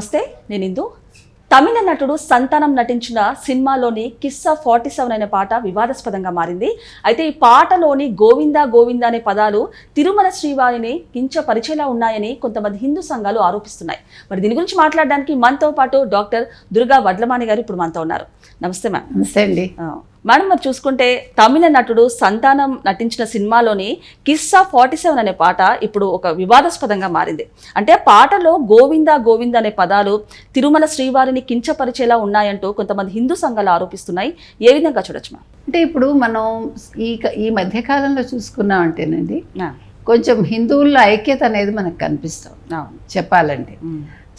నమస్తే, నేను ఇందు. తమిళ నటుడు సంతానం నటించిన సినిమాలోని కిస్సా 47 అనే పాట వివాదాస్పదంగా మారింది. అయితే ఈ పాటలోని గోవిందా గోవిందా అనే పదాలు తిరుమల శ్రీవారిని కించపరిచేలా ఉన్నాయని కొంతమంది హిందూ సంఘాలు ఆరోపిస్తున్నాయి. మరి దీని గురించి మాట్లాడడానికి మనతో పాటు డాక్టర్ దుర్గా వడ్లమాని గారు ఇప్పుడు మనతో ఉన్నారు. నమస్తే మ్యామ్. నమస్తే అండి మేడం, మరి చూసుకుంటే తమిళ నటుడు సంతానం నటించిన సినిమాలోని కిస్సా 47 అనే పాట ఇప్పుడు ఒక వివాదాస్పదంగా మారింది. అంటే పాటలో గోవిందా గోవిందా అనే పదాలు తిరుమల శ్రీవారిని కించపరిచేలా ఉన్నాయంటూ కొంతమంది హిందూ సంఘాలు ఆరోపిస్తున్నాయి. ఏ విధంగా చూడొచ్చు మ్యామ్? అంటే ఇప్పుడు మనం ఈ మధ్యకాలంలో చూసుకున్నామంటేనండి కొంచెం హిందువుల్లో ఐక్యత అనేది మనకు కనిపిస్తాం చెప్పాలంటే.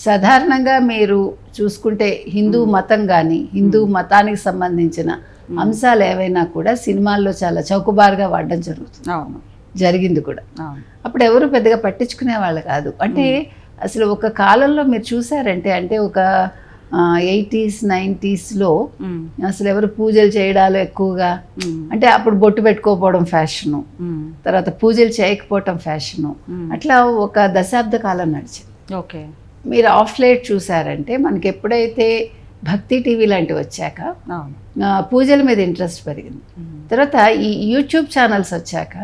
సాధారణంగా మీరు చూసుకుంటే హిందూ మతం కానీ హిందూ మతానికి సంబంధించిన అంశాలు ఏవైనా కూడా సినిమాల్లో చాలా చౌకబారుగా వాడడం జరిగింది కూడా. అప్పుడు ఎవరు పెద్దగా పట్టించుకునే వాళ్ళు కాదు. అంటే అసలు ఒక కాలంలో మీరు చూసారంటే అంటే ఒక 80s 90sలో అసలు ఎవరు పూజలు చేయడాలు ఎక్కువగా, అంటే అప్పుడు బొట్టు పెట్టుకోకపోవడం ఫ్యాషను, తర్వాత పూజలు చేయకపోవటం ఫ్యాషను, అట్లా ఒక దశాబ్ద కాలం నడిచింది. ఓకే. మీరు ఆఫ్ లైట్ చూసారంటే మనకి ఎప్పుడైతే భక్తి టీవీ లాంటివి వచ్చాక పూజల మీద ఇంట్రెస్ట్ పెరిగింది. తర్వాత ఈ యూట్యూబ్ ఛానల్స్ వచ్చాక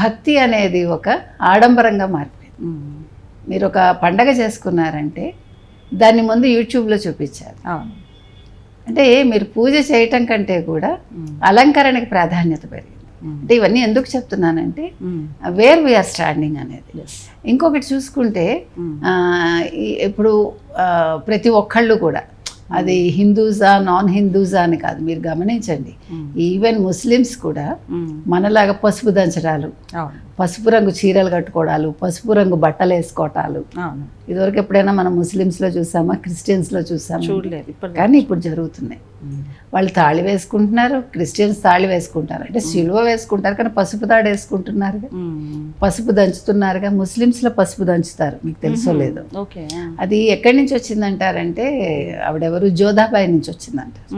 భక్తి అనేది ఒక ఆడంబరంగా మారిపోయింది. మీరు ఒక పండగ చేసుకున్నారంటే దాన్ని ముందు యూట్యూబ్లో చూపించారు. అంటే మీరు పూజ చేయటం కంటే కూడా అలంకరణకి ప్రాధాన్యత పెరిగింది. అంటే ఇవన్నీ ఎందుకు చెప్తున్నానంటే వేర్ వీఆర్ స్టాండింగ్ అనేది. ఇంకొకటి చూసుకుంటే ఇప్పుడు ప్రతి ఒక్కళ్ళు కూడా అది హిందూసా నాన్ హిందూసా అని కాదు, మీరు గమనించండి. ఈవెన్ ముస్లిమ్స్ కూడా మనలాగా పసుపు దంచడాలు, పసుపు రంగు చీరలు కట్టుకోవడాలు, పసుపు రంగు బట్టలు వేసుకోవటాలు ఇదివరకు ఎప్పుడైనా మనం ముస్లిమ్స్లో చూసామా, క్రిస్టియన్స్లో చూసామా? చూడలేదు. కానీ ఇప్పుడు జరుగుతున్నాయి. వాళ్ళు తాళి వేసుకుంటున్నారు, క్రిస్టియన్స్ తాళి వేసుకుంటారు, అంటే సిలువ వేసుకుంటారు కానీ పసుపు తాడు వేసుకుంటున్నారుగా, పసుపు దంచుతున్నారుగా. ముస్లిమ్స్లో పసుపు దంచుతారు, మీకు తెలుసో లేదో. అది ఎక్కడి నుంచి వచ్చిందంటారంటే ఆవిడెవరు జోధాబాయి నుంచి వచ్చిందంటారు.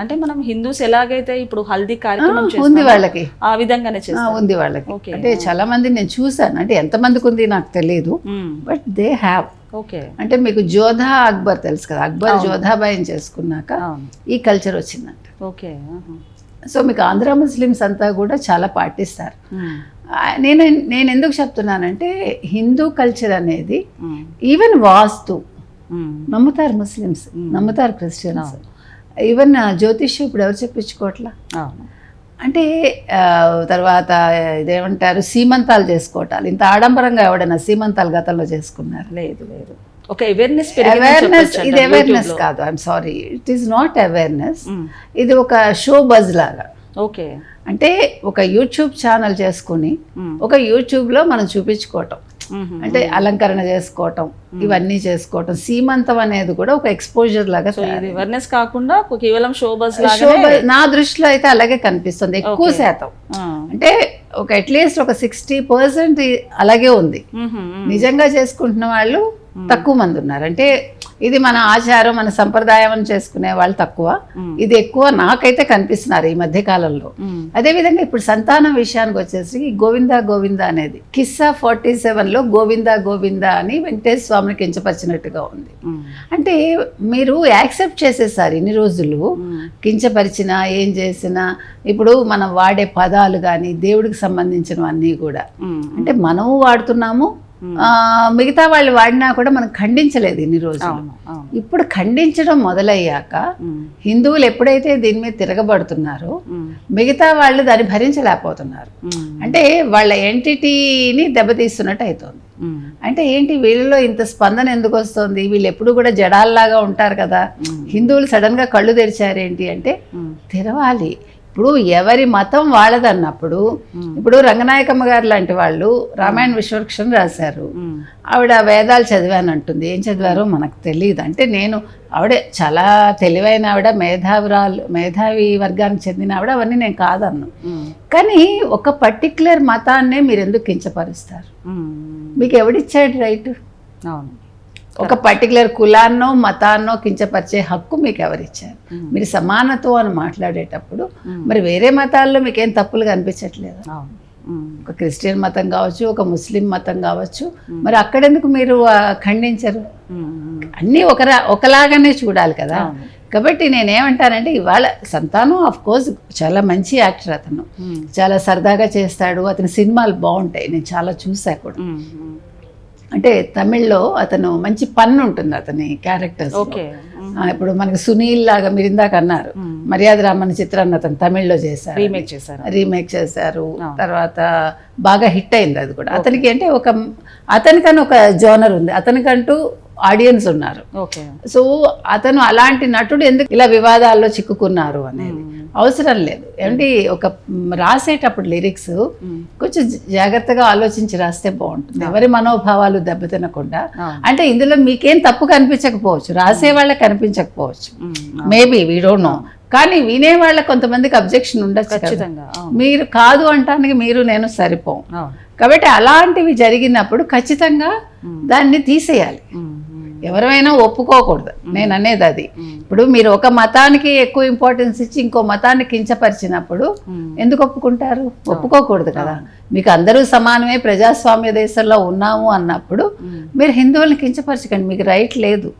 అంటే మనం హిందూస్ ఎలాగైతే ఇప్పుడు హల్దీ కార్యక్రమం ఉంది వాళ్ళకి, ఆ విధంగానే ఉంది వాళ్ళకి. అంటే చాలా మంది నేను చూసాను, అంటే ఎంతమందికి ఉంది నాకు తెలియదు, బట్ దే హ్యావ్. అంటే మీకు జోధా అక్బర్ తెలుసు కదా, అక్బర్ జోధాబాయిని చేసుకున్నాక ఈ కల్చర్ వచ్చిందంట. ఓకే. సో మీకు ఆంధ్ర ముస్లిమ్స్ అంతా కూడా చాలా పాటిస్తారు. నేను ఎందుకు చెప్తున్నానంటే హిందూ కల్చర్ అనేది ఈవెన్ వాస్తు నమ్ముతారు ముస్లిమ్స్, నమ్ముతారు క్రిస్టియన్స్, ఈవెన్ జ్యోతిష్యం ఇప్పుడు ఎవరు చెప్పించుకోవట్లా. అంటే తర్వాత ఇదేమంటారు సీమంతాలు చేసుకోవటాలు, ఇంత ఆడంబరంగా ఎవడైనా సీమంతాలు గతంలో చేసుకున్నారు? లేదు లేదు. ఓకే. అవేర్నెస్, ఇది అవేర్నెస్ కాదు, I'm sorry, it is not awareness, ఇది ఒక షో బజ్ లాగా. ఓకే. అంటే ఒక యూట్యూబ్ ఛానల్ చేసుకుని ఒక యూట్యూబ్లో మనం చూపించుకోవటం, అంటే అలంకరణ చేసుకోవటం, ఇవన్నీ చేసుకోవటం, సీమంతం అనేది కూడా ఒక ఎక్స్పోజర్ లాగా. అవేర్నెస్ కాకుండా కేవలం షో బజ్, నా దృష్టిలో అయితే అలాగే కనిపిస్తుంది ఎక్కువ శాతం. అంటే ఒక అట్లీస్ట్ ఒక 60% అలాగే ఉంది. నిజంగా చేసుకుంటున్న వాళ్ళు తక్కువ మంది ఉన్నారు. అంటే ఇది మన ఆచారం, మన సంప్రదాయం అని చేసుకునే వాళ్ళు తక్కువ, ఇది ఎక్కువ నాకైతే కనిపిస్తున్నారు ఈ మధ్య కాలంలో. అదేవిధంగా ఇప్పుడు సంతానం విషయానికి వచ్చేసి గోవిందా గోవిందా అనేది కిస్సా 47లో గోవిందా గోవిందా అని వెంకటేశ్వర స్వామిని కించపరిచినట్టుగా ఉంది. అంటే మీరు యాక్సెప్ట్ చేసేసారు ఇన్ని రోజులు, కించపరిచినా ఏం చేసినా. ఇప్పుడు మనం వాడే పదాలు కానీ దేవుడికి సంబంధించినవన్నీ కూడా అంటే మనము వాడుతున్నాము, మిగతా వాళ్ళు వాడినా కూడా మనం ఖండించలేదు ఇన్ని రోజులు. ఇప్పుడు ఖండించడం మొదలయ్యాక హిందువులు ఎప్పుడైతే దీని మీద తిరగబడుతున్నారో మిగతా వాళ్ళు దాన్ని భరించలేకపోతున్నారు. అంటే వాళ్ళ ఎంటిటీని దెబ్బతీస్తున్నట్టు అవుతుంది. అంటే ఏంటి వీళ్ళలో ఇంత స్పందన ఎందుకు వస్తుంది? వీళ్ళు ఎప్పుడు కూడా జడాల్లాగా ఉంటారు కదా, హిందువులు సడన్ గా కళ్ళు తెరిచారేంటి అంటే తెరవాలి. ఇప్పుడు ఎవరి మతం వాళ్ళదన్నప్పుడు, ఇప్పుడు రంగనాయకమ్మ గారు లాంటి వాళ్ళు రామాయణ విశ్వక్షం రాశారు, ఆవిడ వేదాలు చదివానంటుంది. ఏం చదివారో మనకు తెలియదు. అంటే ఆవిడే చాలా తెలివైన ఆవిడ, మేధావి వర్గానికి చెందిన ఆవిడ, అవన్నీ నేను కాదన్ను. కానీ ఒక పర్టిక్యులర్ మతాన్నే మీరు ఎందుకు కించపరుస్తారు? మీకు ఎవడిచ్చాడు రైట్? అవును. ఒక పర్టికులర్ కులాన్నో మతాన్నో కించపరిచే హక్కు మీకు ఎవరిచ్చారు? మీరు సమానత్వం అని మాట్లాడేటప్పుడు మరి వేరే మతాల్లో మీకేం తప్పులు కనిపించట్లేదు. ఒక క్రిస్టియన్ మతం కావచ్చు, ఒక ముస్లిం మతం కావచ్చు, మరి అక్కడెందుకు మీరు ఖండించరు? అన్నీ ఒకలాగానే చూడాలి కదా. కాబట్టి నేనేమంటానంటే ఇవాళ సంతానం ఆఫ్ కోర్స్ చాలా మంచి యాక్టర్, అతను చాలా సరదాగా చేస్తాడు, అతని సినిమాలు బాగుంటాయి, నేను చాలా చూసా కూడా. అంటే తమిళ్లో అతను మంచి పన్ను ఉంటుంది అతని క్యారెక్టర్స్. ఇప్పుడు మనకి సునీల్ లాగా మీరు ఇందాక అన్నారు, మర్యాద రామన్ చిత్రాన్ని అతను తమిళ్లో చేశారు, రీమేక్ చేశారు. తర్వాత బాగా హిట్ అయింది అది కూడా. అతనికి అంటే అతనికని ఒక జోనర్ ఉంది, అతనికంటూ ఆడియన్స్ ఉన్నారు. సో అతను అలాంటి నటుడు ఎందుకు ఇలా వివాదాల్లో చిక్కుకున్నారు అనేది అవసరం లేదు. ఏమంటే ఒక రాసేటప్పుడు లిరిక్స్ కొంచెం జాగ్రత్తగా ఆలోచించి రాస్తే బాగుంటుంది, ఎవరి మనోభావాలు దెబ్బతినకుండా. అంటే ఇందులో మీకేం తప్పు కనిపించకపోవచ్చు, రాసే వాళ్ళకి కనిపించకపోవచ్చు, మేబీ వీ డోంట్ నో, కానీ వినే వాళ్ళ కొంతమందికి అబ్జెక్షన్ ఉండొచ్చు. మీరు కాదు అంటానికి మీరు నేను సరిపోం. కాబట్టి అలాంటివి జరిగినప్పుడు ఖచ్చితంగా దాన్ని తీసేయాలి, ఎవరైనా ఒప్పుకోకూడదు. నేను అనేది అది. ఇప్పుడు మీరు ఒక మతానికి ఎక్కువ ఇంపార్టెన్స్ ఇచ్చి ఇంకో మతాన్ని కించపరిచినప్పుడు ఎందుకు ఒప్పుకుంటారు? ఒప్పుకోకూడదు కదా. మీకు అందరూ సమానమే, ప్రజాస్వామ్య దేశంలో ఉన్నాము అన్నప్పుడు మీరు హిందువుల్ని కించపరచకండి, మీకు రైట్ లేదు.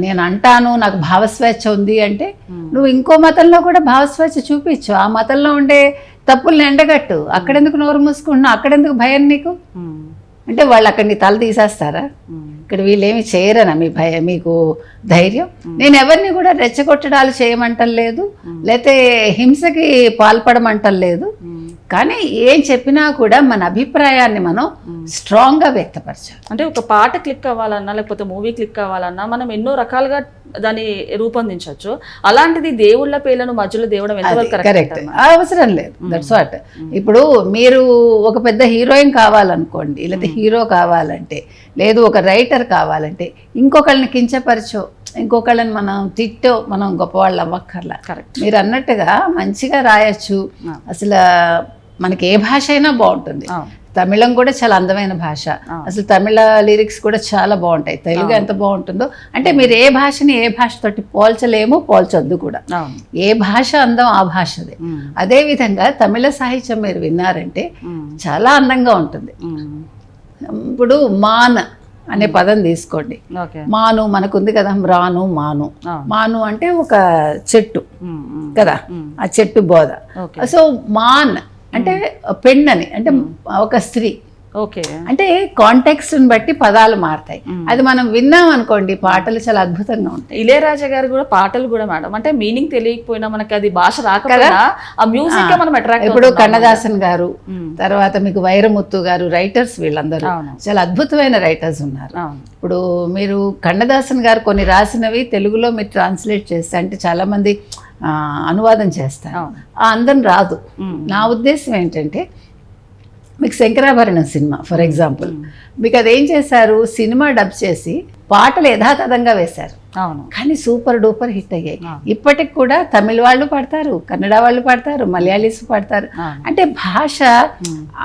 నేను అంటాను నాకు భావస్వేచ్ఛ ఉంది అంటే నువ్వు ఇంకో మతంలో కూడా భావస్వేచ్ఛ చూపించు, ఆ మతంలో ఉండే తప్పుల్ని ఎండగట్టు. అక్కడెందుకు నోరు మూసుకుంటున్నావు? అక్కడెందుకు భయం నీకు? అంటే వాళ్ళు అక్కడ నీ తల తీసేస్తారా? ఇక్కడ వీళ్ళేమి చేయరనా మీకు ధైర్యం? నేను ఎవరిని కూడా రెచ్చగొట్టడాలు చేయమంటలేదు, లేకపోతే హింసకి పాల్పడమంటలేదు. కానీ ఏం చెప్పినా కూడా మన అభిప్రాయాన్ని మనం స్ట్రాంగ్గా వ్యక్తపరచాలి. అంటే ఒక పాట క్లిక్ అవ్వాలన్నా లేకపోతే మూవీ క్లిక్ అవ్వాలన్నా మనం ఎన్నో రకాలుగా దాన్ని రూపొందించవచ్చు. అలాంటిది దేవుళ్ళ పేర్లను మధ్యలో దేవుడం ఎంతవరకు కరెక్ట్? అవసరం లేదు. That's what. ఇప్పుడు మీరు ఒక పెద్ద హీరోయిన్ కావాలనుకోండి, లేకపోతే హీరో కావాలంటే, లేదు ఒక రైటర్ కావాలంటే, ఇంకొకళ్ళని కించపరచో, ఇంకొకళ్ళని మనం తిట్టో మనం గొప్పవాళ్ళు అవ్వక్కర్లా. కరెక్ట్. మీరు అన్నట్టుగా మంచిగా రాయొచ్చు. అసలు మనకి ఏ భాష అయినా బాగుంటుంది. తమిళం కూడా చాలా అందమైన భాష, అసలు తమిళ లిరిక్స్ కూడా చాలా బాగుంటాయి. తెలుగు ఎంత బాగుంటుందో, అంటే మీరు ఏ భాషని ఏ భాషతోటి పోల్చలేమో, పోల్చొద్దు కూడా. ఏ భాష అందం ఆ భాషదే. అదేవిధంగా తమిళ సాహిత్యం మీరు విన్నారంటే చాలా అందంగా ఉంటుంది. ఇప్పుడు మాన్ అనే పదం తీసుకోండి. మాను మనకుంది కదా, రాను మాను. మాను అంటే ఒక చెట్టు కదా, ఆ చెట్టు బోధ. సో మాన్ అంటే పెಣ್ಣని, అంటే ఒక స్త్రీ. అంటే కాంటెక్స్ట్ని బట్టి పదాలు మారుతాయి. అది మనం విన్నాం అనుకోండి, పాటలు చాలా అద్భుతంగా ఉంటాయి. ఇళయరాజా గారు కూడా పాటలు కూడా మేడం, అంటే మీనింగ్ తెలియకపోయినా మనకి అది భాష రాకపోయినా ఆ మ్యూజిక్ మనం అట్రాక్ట్. ఇప్పుడు కన్నదాసన్ గారు, తర్వాత మీకు వైరముత్తు గారు, రైటర్స్ వీళ్ళందరూ చాలా అద్భుతమైన రైటర్స్ ఉన్నారు. ఇప్పుడు మీరు కన్నదాసన్ గారు కొన్ని రాసినవి తెలుగులో మీరు ట్రాన్స్లేట్ చేస్తే, అంటే చాలా మంది అనువాదం చేస్తారు, ఆ అందం రాదు. నా ఉద్దేశం ఏంటంటే, మీకు శంకరాభరణం సినిమా ఫర్ ఎగ్జాంపుల్, మీకు అదేం చేశారు, సినిమా డబ్ చేసి పాటలు యథాతథంగా వేశారు, కానీ సూపర్ డూపర్ హిట్ అయ్యాయి. ఇప్పటికి కూడా తమిళ వాళ్ళు పాడతారు, కన్నడ వాళ్ళు పాడతారు, మలయాళీస్ పాడతారు. అంటే భాష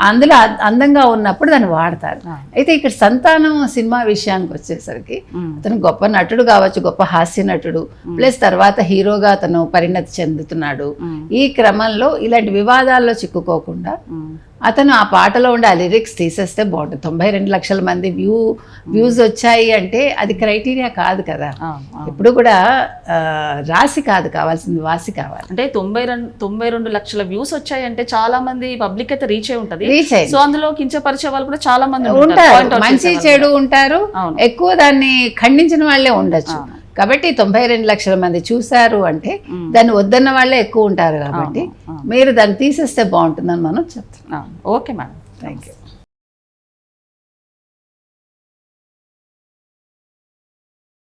అందులో అందంగా ఉన్నప్పుడు దాన్ని వాడతారు. అయితే ఇక్కడ సంతానం సినిమా విషయానికి వచ్చేసరికి అతను గొప్ప నటుడు కావచ్చు, గొప్ప హాస్య నటుడు, ప్లస్ తర్వాత హీరోగా అతను పరిణతి చెందుతున్నాడు. ఈ క్రమంలో ఇలాంటి వివాదాల్లో చిక్కుకోకుండా అతను ఆ పాటలో ఉండే ఆ లిరిక్స్ తీసేస్తే బాగుంటుంది. 92 లక్షల మంది వ్యూస్ వచ్చాయి అంటే అది క్రైటీరియా కాదు కదా. ఇప్పుడు కూడా రాసి కాదు కావాల్సింది, వాసి కావాలి. అంటే 92 లక్షల వ్యూస్ వచ్చాయంటే చాలా మంది పబ్లిక్ అయితే రీచ్ అయి ఉంటుంది. సో అందులో కించపరిచే వాళ్ళు కూడా చాలా మంది ఉంటారు, మంచి చెడు ఉంటారు, ఎక్కువ దాన్ని ఖండించిన వాళ్ళే ఉండొచ్చు. కాబట్టి 92 లక్షల మంది చూశారు అంటే దాన్ని వద్దన్న వాళ్ళే ఎక్కువ ఉంటారు. కాబట్టి మీరు దాన్ని తీసేస్తే బాగుంటుందని మనం చెప్తున్నాం. Okay madam, thank you.